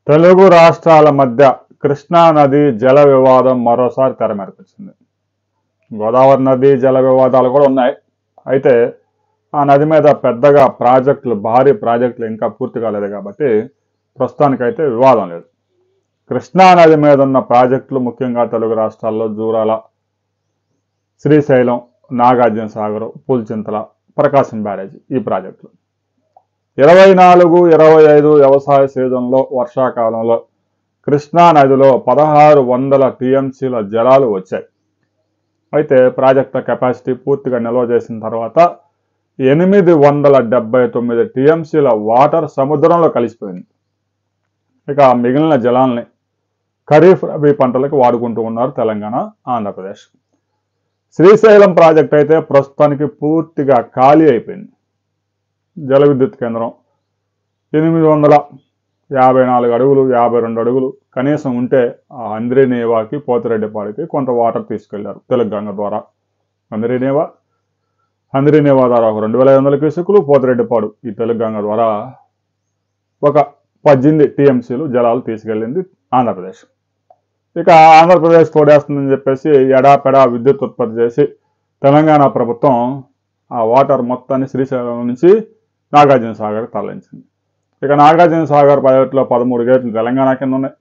తెలుగు రాష్ట్రాల మధ్య కృష్ణా నది జల వివాదం మరోసారి తెరమెరుకొచ్చింది. గోదావరి నది జల వివాదాలు కూడా ఉన్నాయి. అయితే ఆ నది మీద పెద్దగా భారీ ప్రాజెక్టులు ఇంకా పూర్తి కాలేదు కాబట్టి ప్రస్తుతానికైతే వివాదం లేదు. కృష్ణా నది మీద ఉన్న ప్రాజెక్టులు ముఖ్యంగా తెలుగు రాష్ట్రాల్లో జూరాల, శ్రీశైలం, నాగార్జున సాగర్, పులిచింతల, ప్రకాశం బ్యారేజ్ ఈ ప్రాజెక్టులు 24-25 వ్యవసాయ సీజన్లో వర్షాకాలంలో కృష్ణా నదిలో 1600 టీఎంసీల జలాలు వచ్చాయి. అయితే ప్రాజెక్టుల కెపాసిటీ పూర్తిగా నిల్వ చేసిన తర్వాత 879 టీఎంసీల వాటర్ సముద్రంలో కలిసిపోయింది. ఇక మిగిలిన జలాల్ని ఖరీఫ్, రబీ పంటలకు వాడుకుంటూ ఉన్నారు తెలంగాణ, ఆంధ్రప్రదేశ్. శ్రీశైలం ప్రాజెక్ట్ అయితే ప్రస్తుతానికి పూర్తిగా ఖాళీ అయిపోయింది. జల విద్యుత్ కేంద్రం 854 అడుగులు, 52 అడుగులు కనీసం ఉంటే ఆ హంద్రీనేవాకి, పోతిరెడ్డిపాడికి కొంత వాటర్ తీసుకెళ్లారు తెలంగాణ ద్వారా. హంద్రీనేవా ద్వారా ఒక 2500 క్యూసెక్కులు, పోతిరెడ్డిపాడు ఈ తెలంగాణ ద్వారా ఒక 18 టీఎంసీలు జలాలు తీసుకెళ్ళింది ఆంధ్రప్రదేశ్. ఇక ఆంధ్రప్రదేశ్ తోడేస్తుందని చెప్పేసి ఎడాపెడా విద్యుత్ ఉత్పత్తి చేసి తెలంగాణ ప్రభుత్వం ఆ వాటర్ మొత్తాన్ని శ్రీశైలం నుంచి నాగార్జున సాగర్ తరలించింది. ఇక నాగార్జున సాగర్ ప్రాజెక్టులో 13 గేట్లు తెలంగాణ కింద ఉన్నాయి.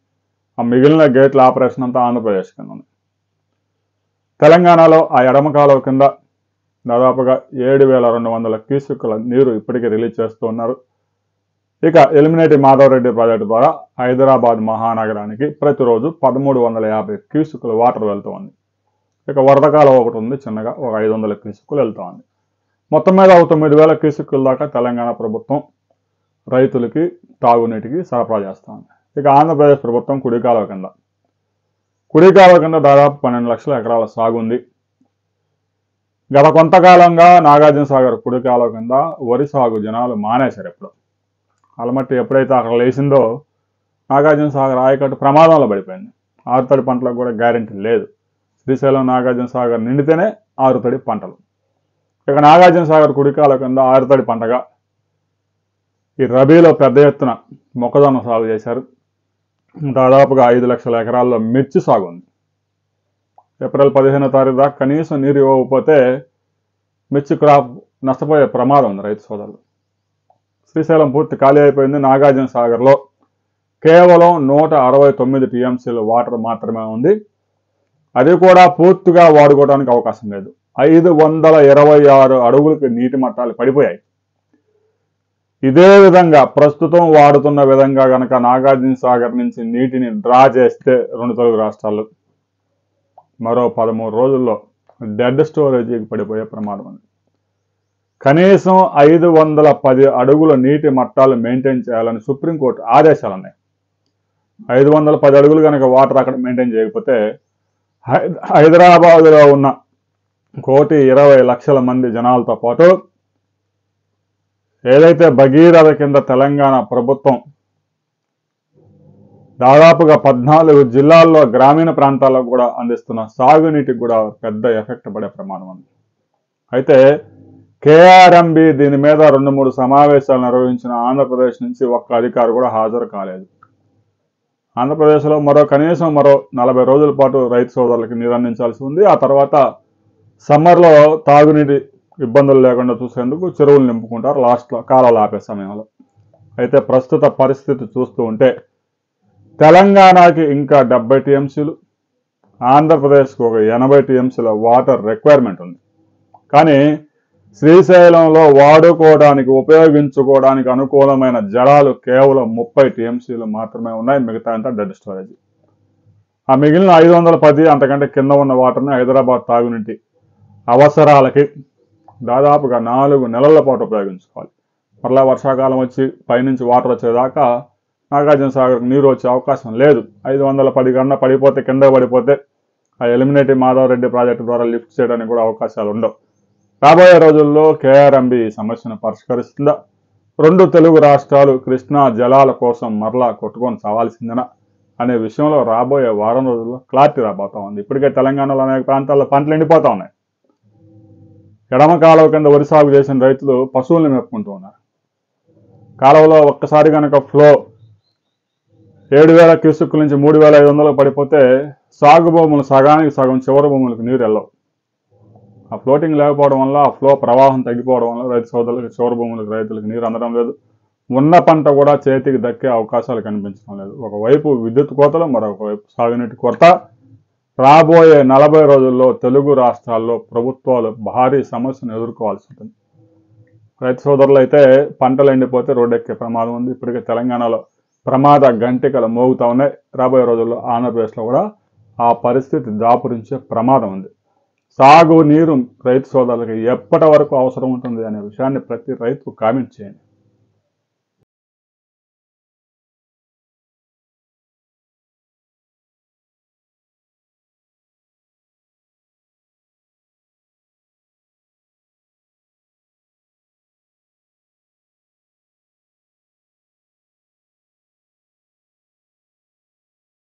ఆ మిగిలిన గేట్ల ఆపరేషన్ అంతా ఆంధ్రప్రదేశ్ కింద ఉంది. తెలంగాణలో ఆ ఎడమ కాలువ కింద దాదాపుగా 7200 క్యూసెక్కుల నీరు ఇప్పటికీ రిలీజ్ చేస్తూ ఉన్నారు. ఇక ఎలిమినేటి మాధవరెడ్డి ప్రాజెక్టు ద్వారా హైదరాబాద్ మహానగరానికి ప్రతిరోజు 1350 క్యూసెక్కుల వాటర్ వెళ్తూ ఉంది. ఇక వరద కాలువ ఒకటి ఉంది, చిన్నగా ఒక 500 క్యూసెక్కులు వెళ్తూ ఉంది. మొత్తం మీద 9000 క్యూసెక్కుల దాకా తెలంగాణ ప్రభుత్వం రైతులకి తాగునీటికి సరఫరా చేస్తూ ఉంది. ఇక ఆంధ్రప్రదేశ్ ప్రభుత్వం కుడి కాలువ కింద దాదాపు 12 లక్షల ఎకరాల సాగు ఉంది. గత కొంతకాలంగా నాగార్జున సాగర్ కుడి కాలువ కింద వరి సాగు జనాలు మానేశారు. అలమట్టి ఎప్పుడైతే అక్కడ లేచిందో నాగార్జున సాగర్ ఆయకట్టు ప్రమాదంలో పడిపోయింది. ఆరుతడి పంటలకు కూడా గ్యారెంటీ లేదు. శ్రీశైలం, నాగార్జున సాగర్ నిండితేనే ఆరుతడి పంటలు. ఇక నాగార్జున సాగర్ కుడి కాలువ కింద ఆరుతడి పంటగా ఈ రబీలో పెద్ద ఎత్తున మొక్కజొన్న సాగు చేశారు. దాదాపుగా 5 లక్షల ఎకరాల్లో మిర్చి సాగు ఉంది. ఏప్రిల్ 15వ తారీఖు దాకా కనీసం నీరు ఇవ్వకపోతే మిర్చి క్రాప్ నష్టపోయే ప్రమాదం ఉంది రైతు సోదరులు. శ్రీశైలం పూర్తి ఖాళీ అయిపోయింది. నాగార్జున సాగర్లో కేవలం 169 టీఎంసీల వాటర్ మాత్రమే ఉంది. అది కూడా పూర్తిగా వాడుకోవడానికి అవకాశం లేదు. 526 అడుగులకి నీటి మట్టాలు పడిపోయాయి. ఇదే విధంగా ప్రస్తుతం వాడుతున్న విధంగా గనక నాగార్జున సాగర్ నుంచి నీటిని డ్రా చేస్తే 2 తెలుగు రాష్ట్రాలు మరో 13 రోజుల్లో డెడ్ స్టోరేజీకి పడిపోయే ప్రమాదం ఉంది. కనీసం 510 అడుగుల నీటి మట్టాలు మెయింటైన్ చేయాలని సుప్రీంకోర్టు ఆదేశాలు ఉన్నాయి. 510 అడుగులు కనుక వాటర్ అక్కడ మెయింటైన్ చేయకపోతే హైదరాబాదులో ఉన్న 1,20,00,000 మంది జనాలతో పాటు ఏదైతే భగీరథ కింద తెలంగాణ ప్రభుత్వం దాదాపుగా 14 జిల్లాల్లో గ్రామీణ ప్రాంతాల్లో కూడా అందిస్తున్న సాగునీటికి కూడా పెద్ద ఎఫెక్ట్ పడే ప్రమాదం ఉంది. అయితే కేఆర్ఎంబి దీని మీద 2-3 సమావేశాలు నిర్వహించిన ఆంధ్రప్రదేశ్ నుంచి ఒక్క అధికారి కూడా హాజరు కాలేదు. ఆంధ్రప్రదేశ్లో కనీసం మరో 40 రోజుల పాటు రైతు సోదరులకి నీరు అందించాల్సి ఉంది. ఆ తర్వాత సమ్మర్లో తాగునీటి ఇబ్బందులు లేకుండా చూసేందుకు చెరువులు నింపుకుంటారు లాస్ట్లో కాలాలు ఆపే సమయంలో. అయితే ప్రస్తుత పరిస్థితి చూస్తూ ఉంటే తెలంగాణకి ఇంకా 70 టీఎంసీలు, ఆంధ్రప్రదేశ్కి ఒక 80 టీఎంసీల వాటర్ రిక్వైర్మెంట్ ఉంది. కానీ శ్రీశైలంలో ఉపయోగించుకోవడానికి అనుకూలమైన జలాలు కేవలం 30 టీఎంసీలు మాత్రమే ఉన్నాయి. మిగతా అంతా డెడ్ స్టోరేజ్. ఆ మిగిలిన 510 అంతకంటే కింద ఉన్న వాటర్ని హైదరాబాద్ తాగునీటి అవసరాలకి దాదాపుగా 4 నెలల పాటు ఉపయోగించుకోవాలి. మరలా వర్షాకాలం వచ్చి పైనుంచి వాటర్ వచ్చేదాకా నాగార్జున సాగర్కి నీరు వచ్చే అవకాశం లేదు. 510 కన్నా కింద పడిపోతే ఆ ఎలిమినేటి మాధవరెడ్డి ప్రాజెక్టు ద్వారా లిఫ్ట్ చేయడానికి కూడా అవకాశాలు ఉండవు. రాబోయే రోజుల్లో కేఆర్ఎంబి ఈ సమస్యను పరిష్కరిస్తుందా, 2 తెలుగు రాష్ట్రాలు కృష్ణా జలాల కోసం మరలా కొట్టుకొని చావాల్సిందేనా అనే విషయంలో రాబోయే వారం రోజుల్లో క్లారిటీ రాబోతా ఉంది. ఇప్పటికే తెలంగాణలో అనేక ప్రాంతాల్లో పంటలు ఎండిపోతా ఉన్నాయి. ఎడమ కాలువ కింద వరి సాగు చేసిన రైతులు పశువుల్ని మేపుకుంటూ ఉన్నారు. కాలువలో ఒక్కసారి కనుక ఫ్లో 7,000 క్యూసెక్కుల నుంచి 3,500 పడిపోతే సాగు భూములు సగానికి సగం చివరి భూములకు నీరు వెళ్ళవు. ఆ ఫ్లోటింగ్ లేకపోవడం వల్ల, ఆ ఫ్లో ప్రవాహం తగ్గిపోవడం వల్ల రైతు సోదరులకు, చివరి భూములకు, రైతులకు నీరు అందడం లేదు. ఉన్న పంట కూడా చేతికి దక్కే అవకాశాలు కనిపించడం లేదు. ఒకవైపు విద్యుత్ కోతలు, మరొక వైపు సాగునీటి కొరత. రాబోయే 40 రోజుల్లో తెలుగు రాష్ట్రాల్లో ప్రభుత్వాలు భారీ సమస్యను ఎదుర్కోవాల్సి ఉంటుంది. రైతు సోదరులు అయితే పంటలు ఎండిపోతే రోడ్డెక్కే ప్రమాదం ఉంది. ఇప్పటికే తెలంగాణలో ప్రమాద గంటికలు మోగుతా ఉన్నాయి. రాబోయే రోజుల్లో ఆంధ్రప్రదేశ్లో కూడా ఆ పరిస్థితి దాపురించే ప్రమాదం ఉంది. సాగు నీరు రైతు సోదరులకు ఎప్పటి వరకు అవసరం ఉంటుంది అనే విషయాన్ని ప్రతి రైతు కామెంట్ చేయండి.